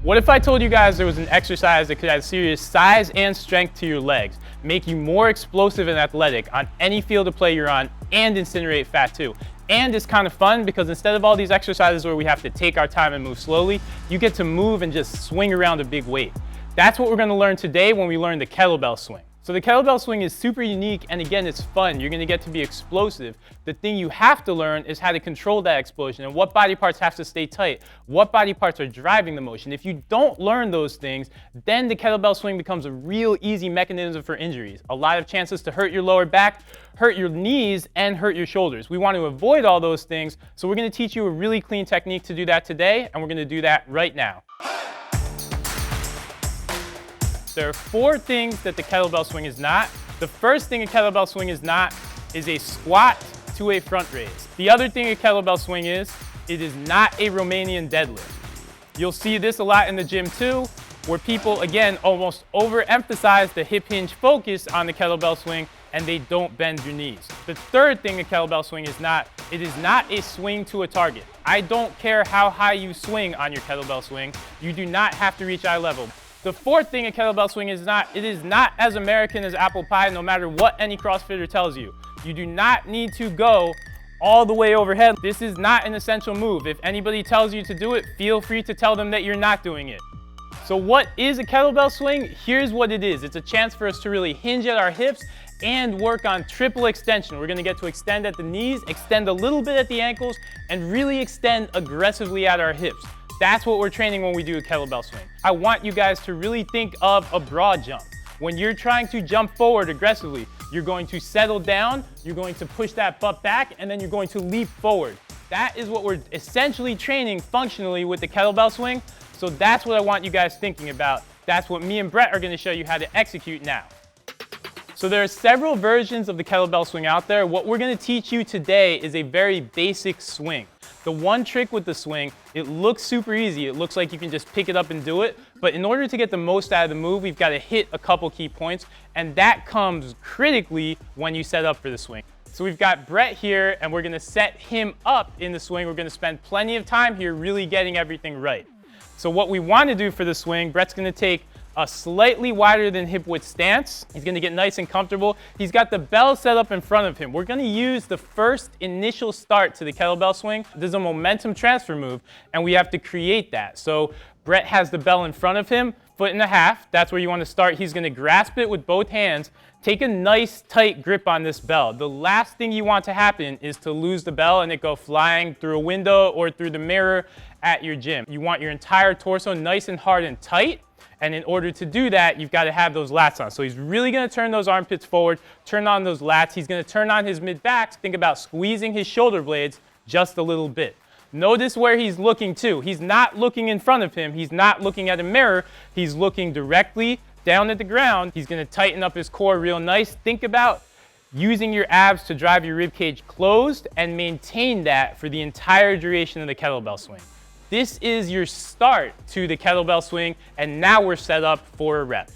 What if I told you guys there was an exercise that could add serious size and strength to your legs, make you more explosive and athletic on any field of play you're on, and incinerate fat too? And it's kind of fun because instead of all these exercises where we have to take our time and move slowly, you get to move and just swing around a big weight. That's what we're going to learn today when we learn the kettlebell swing. So the kettlebell swing is super unique, and again, it's fun. You're going to get to be explosive. The thing you have to learn is how to control that explosion and what body parts have to stay tight, what body parts are driving the motion. If you don't learn those things, then the kettlebell swing becomes a real easy mechanism for injuries. A lot of chances to hurt your lower back, hurt your knees, and hurt your shoulders. We want to avoid all those things, so we're going to teach you a really clean technique to do that today, and we're going to do that right now. There are 4 things that the kettlebell swing is not. The first thing a kettlebell swing is not is a squat to a front raise. The other thing a kettlebell swing is, it is not a Romanian deadlift. You'll see this a lot in the gym too, where people, again, almost overemphasize the hip hinge focus on the kettlebell swing and they don't bend your knees. The third thing a kettlebell swing is not, it is not a swing to a target. I don't care how high you swing on your kettlebell swing, you do not have to reach eye level. The fourth thing a kettlebell swing is not, it is not as American as apple pie, no matter what any CrossFitter tells you. You do not need to go all the way overhead. This is not an essential move. If anybody tells you to do it, feel free to tell them that you're not doing it. So what is a kettlebell swing? Here's what it is. It's a chance for us to really hinge at our hips and work on triple extension. We're gonna get to extend at the knees, extend a little bit at the ankles, and really extend aggressively at our hips. That's what we're training when we do a kettlebell swing. I want you guys to really think of a broad jump. When you're trying to jump forward aggressively, you're going to settle down, you're going to push that butt back, and then you're going to leap forward. That is what we're essentially training functionally with the kettlebell swing. So that's what I want you guys thinking about. That's what me and Brett are going to show you how to execute now. So there are several versions of the kettlebell swing out there. What we're going to teach you today is a very basic swing. The one trick with the swing, it looks super easy. It looks like you can just pick it up and do it. But in order to get the most out of the move, we've got to hit a couple key points. And that comes critically when you set up for the swing. So we've got Brett here, and we're going to set him up in the swing. We're going to spend plenty of time here really getting everything right. So what we want to do for the swing, Brett's going to take a slightly wider than hip width stance. He's going to get nice and comfortable. He's got the bell set up in front of him. We're going to use the first initial start to the kettlebell swing. There's a momentum transfer move, and we have to create that. So Brett has the bell in front of him, 1.5 feet. That's where you want to start. He's going to grasp it with both hands. Take a nice tight grip on this bell. The last thing you want to happen is to lose the bell and it go flying through a window or through the mirror at your gym. You want your entire torso nice and hard and tight. And in order to do that, you've got to have those lats on. So he's really going to turn those armpits forward, turn on those lats. He's going to turn on his mid-back. Think about squeezing his shoulder blades just a little bit. Notice where he's looking too. He's not looking in front of him. He's not looking at a mirror. He's looking directly down at the ground. He's going to tighten up his core real nice. Think about using your abs to drive your rib cage closed and maintain that for the entire duration of the kettlebell swing. This is your start to the kettlebell swing, and now we're set up for a rep.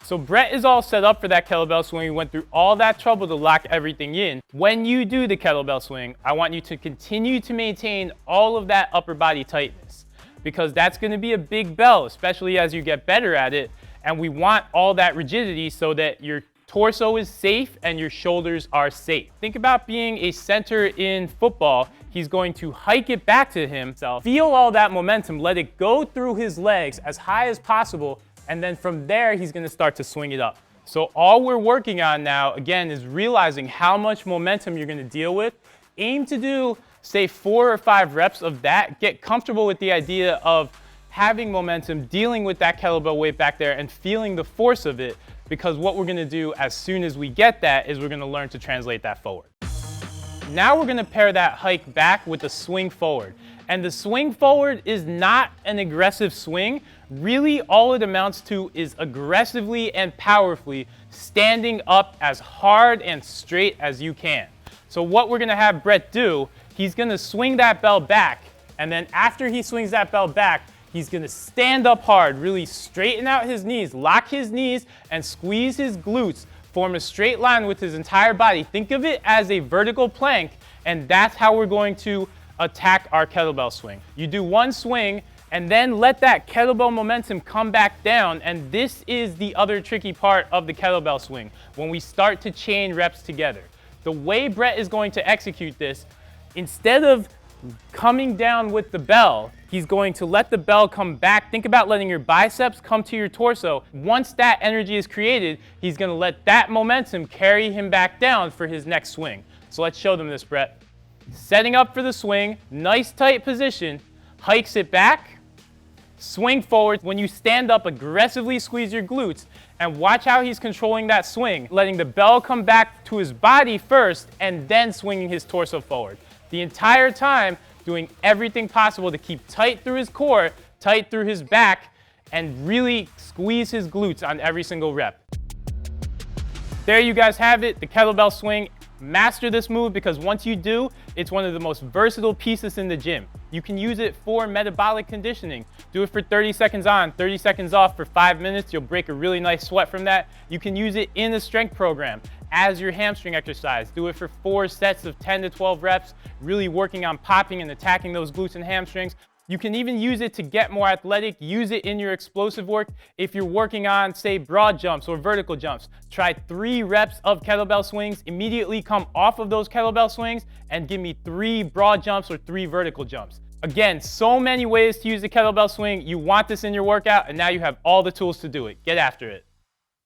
So Brett is all set up for that kettlebell swing. We went through all that trouble to lock everything in. When you do the kettlebell swing, I want you to continue to maintain all of that upper body tightness, because that's going to be a big bell, especially as you get better at it. And we want all that rigidity so that your torso is safe and your shoulders are safe. Think about being a center in football. He's going to hike it back to himself, feel all that momentum, let it go through his legs as high as possible, and then from there, he's going to start to swing it up. So all we're working on now, again, is realizing how much momentum you're going to deal with. Aim to do, say, 4 or 5 reps of that. Get comfortable with the idea of having momentum, dealing with that kettlebell weight back there, and feeling the force of it, because what we're going to do as soon as we get that is we're going to learn to translate that forward. Now we're going to pair that hike back with the swing forward. And the swing forward is not an aggressive swing. Really, all it amounts to is aggressively and powerfully standing up as hard and straight as you can. So what we're going to have Brett do, he's going to swing that bell back, and then after he swings that bell back, he's going to stand up hard, really straighten out his knees, lock his knees, and squeeze his glutes, form a straight line with his entire body. Think of it as a vertical plank, and that's how we're going to attack our kettlebell swing. You do one swing, and then let that kettlebell momentum come back down. And this is the other tricky part of the kettlebell swing, when we start to chain reps together. The way Brett is going to execute this, instead of coming down with the bell, he's going to let the bell come back. Think about letting your biceps come to your torso. Once that energy is created, he's going to let that momentum carry him back down for his next swing. So let's show them this, Brett. Setting up for the swing, nice tight position, hikes it back, swing forward. When you stand up, aggressively squeeze your glutes, and watch how he's controlling that swing, letting the bell come back to his body first and then swinging his torso forward. The entire time doing everything possible to keep tight through his core, tight through his back, and really squeeze his glutes on every single rep. There you guys have it, the kettlebell swing. Master this move, because once you do, it's one of the most versatile pieces in the gym. You can use it for metabolic conditioning. Do it for 30 seconds on, 30 seconds off for 5 minutes. You'll break a really nice sweat from that. You can use it in a strength program as your hamstring exercise. Do it for 4 sets of 10 to 12 reps, really working on popping and attacking those glutes and hamstrings. You can even use it to get more athletic. Use it in your explosive work. If you're working on, say, broad jumps or vertical jumps, try 3 reps of kettlebell swings, immediately come off of those kettlebell swings and give me 3 broad jumps or 3 vertical jumps. Again, so many ways to use the kettlebell swing. You want this in your workout, and now you have all the tools to do it. Get after it.